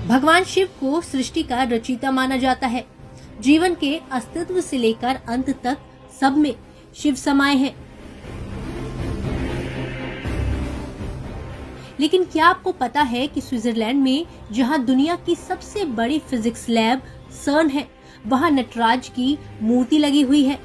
भगवान शिव को सृष्टि का रचयिता माना जाता है। जीवन के अस्तित्व से लेकर अंत तक सब में शिव समाये हैं। लेकिन क्या आपको पता है कि स्विट्जरलैंड में जहां दुनिया की सबसे बड़ी फिजिक्स लैब सर्न है, वहां नटराज की मूर्ति लगी हुई है।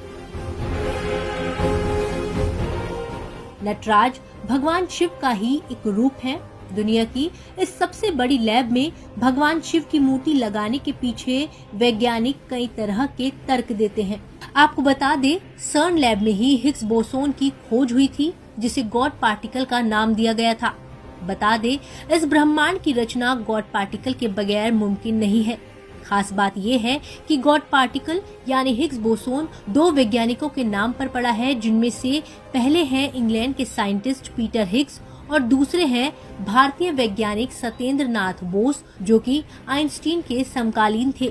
नटराज भगवान शिव का ही एक रूप है। दुनिया की इस सबसे बड़ी लैब में भगवान शिव की मूर्ति लगाने के पीछे वैज्ञानिक कई तरह के तर्क देते हैं। आपको बता दें, सर्न लैब में ही हिग्स बोसोन की खोज हुई थी, जिसे गॉड पार्टिकल का नाम दिया गया था। बता दें, इस ब्रह्मांड की रचना गॉड पार्टिकल के बगैर मुमकिन नहीं है। खास बात यह है कि गॉड पार्टिकल यानी हिग्स बोसोन दो वैज्ञानिकों के नाम पर पड़ा है, जिनमें से पहले हैं इंग्लैंड के साइंटिस्ट पीटर हिग्स और दूसरे हैं भारतीय वैज्ञानिक सत्येंद्र नाथ बोस, जो कि आइंस्टीन के समकालीन थे।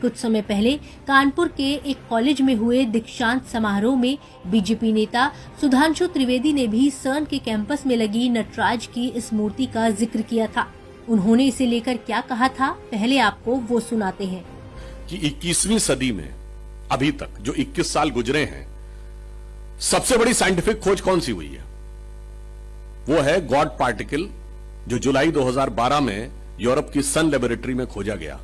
कुछ समय पहले कानपुर के एक कॉलेज में हुए दीक्षांत समारोह में बीजेपी नेता सुधांशु त्रिवेदी ने भी सर्न के कैंपस में लगी नटराज की इस मूर्ति का जिक्र किया था। उन्होंने इसे लेकर क्या कहा था, पहले आपको वो सुनाते हैं। कि 21वीं सदी में अभी तक जो 21 साल गुजरे हैं, सबसे बड़ी साइंटिफिक खोज कौन सी हुई है? वो है गॉड पार्टिकल, जो जुलाई 2012 में यूरोप की सन लेबोरेटरी में खोजा गया,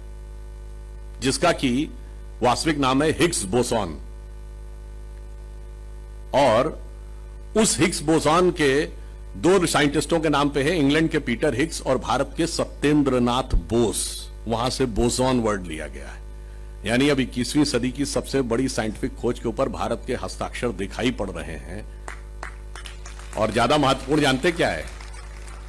जिसका कि वास्तविक नाम है हिग्स बोसॉन। और उस हिग्स बोसॉन के दो साइंटिस्टों के नाम पे है, इंग्लैंड के पीटर हिग्स और भारत के सत्येंद्र नाथ बोस। वहां से बोसॉन वर्ड लिया गया है। यानी अब 21वीं सदी की सबसे बड़ी साइंटिफिक खोज के ऊपर भारत के हस्ताक्षर दिखाई पड़ रहे हैं। और ज्यादा महत्वपूर्ण जानते क्या है?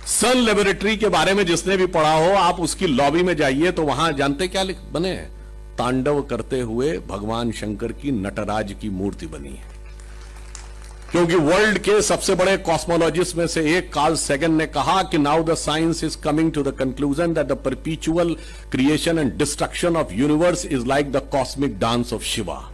सन लेबोरेटरी के बारे में जिसने भी पढ़ा हो, आप उसकी लॉबी में जाइए तो वहां जानते क्या बने हैं? तांडव करते हुए भगवान शंकर की नटराज की मूर्ति बनी है। क्योंकि वर्ल्ड के सबसे बड़े कॉस्मोलॉजिस्ट में से एक कार्ल सेगन ने कहा कि now the science is coming to the conclusion that the perpetual creation and destruction of universe is like the cosmic dance of Shiva.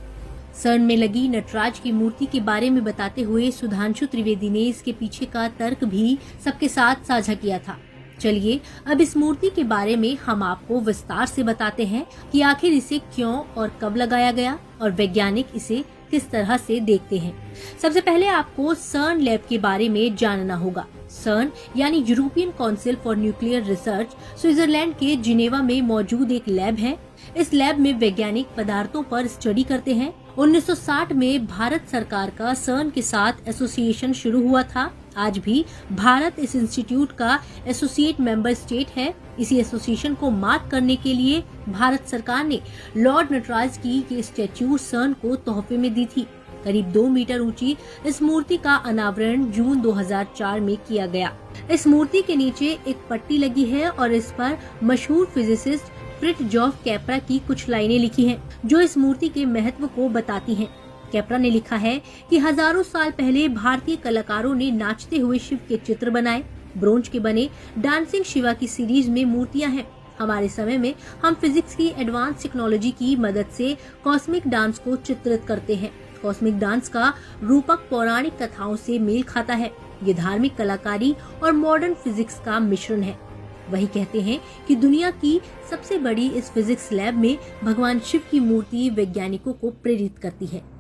CERN में लगी नटराज की मूर्ति के बारे में बताते हुए सुधांशु त्रिवेदी ने इसके पीछे का तर्क भी सबके साथ साझा किया था। चलिए अब इस मूर्ति के बारे में हम आपको विस्तार से बताते हैं कि आखिर इसे क्यों और कब लगाया गया और वैज्ञानिक इसे किस तरह से देखते हैं। सबसे पहले आपको सर्न लैब के बारे में जानना होगा। सर्न यानी European council for nuclear research Switzerland के जिनेवा में मौजूद एक लैब है। इस लैब में वैज्ञानिक पदार्थों पर स्टडी करते हैं। 1960 में भारत सरकार का सर्न के साथ एसोसिएशन शुरू हुआ था। आज भी भारत इस इंस्टीट्यूट का एसोसिएट मेंबर स्टेट है। इसी एसोसिएशन को मार्क करने के लिए भारत सरकार ने लॉर्ड नटराज की ये स्टैच्यू सर्न को तोहफे में दी थी। करीब 2 मीटर ऊंची इस मूर्ति का अनावरण जून 2004 में किया गया। इस मूर्ति के नीचे एक पट्टी लगी है और इस पर मशहूर फिजिसिस्ट फ्रिट्जॉफ कैप्रा की कुछ लाइनें लिखी हैं, जो इस मूर्ति के महत्व को बताती हैं। कैप्रा ने लिखा है कि हजारों साल पहले भारतीय कलाकारों ने नाचते हुए शिव के चित्र बनाए। ब्रोंज के बने डांसिंग शिवा की सीरीज में मूर्तियां हैं। हमारे समय में हम फिजिक्स की एडवांस टेक्नोलॉजी की मदद से कॉस्मिक डांस को चित्रित करते हैं। कॉस्मिक डांस का रूपक पौराणिक कथाओं से मेल खाता है। ये धार्मिक कलाकारी और मॉडर्न फिजिक्स का मिश्रण है। वही कहते हैं कि दुनिया की सबसे बड़ी इस फिजिक्स लैब में भगवान शिव की मूर्ति वैज्ञानिकों को प्रेरित करती है।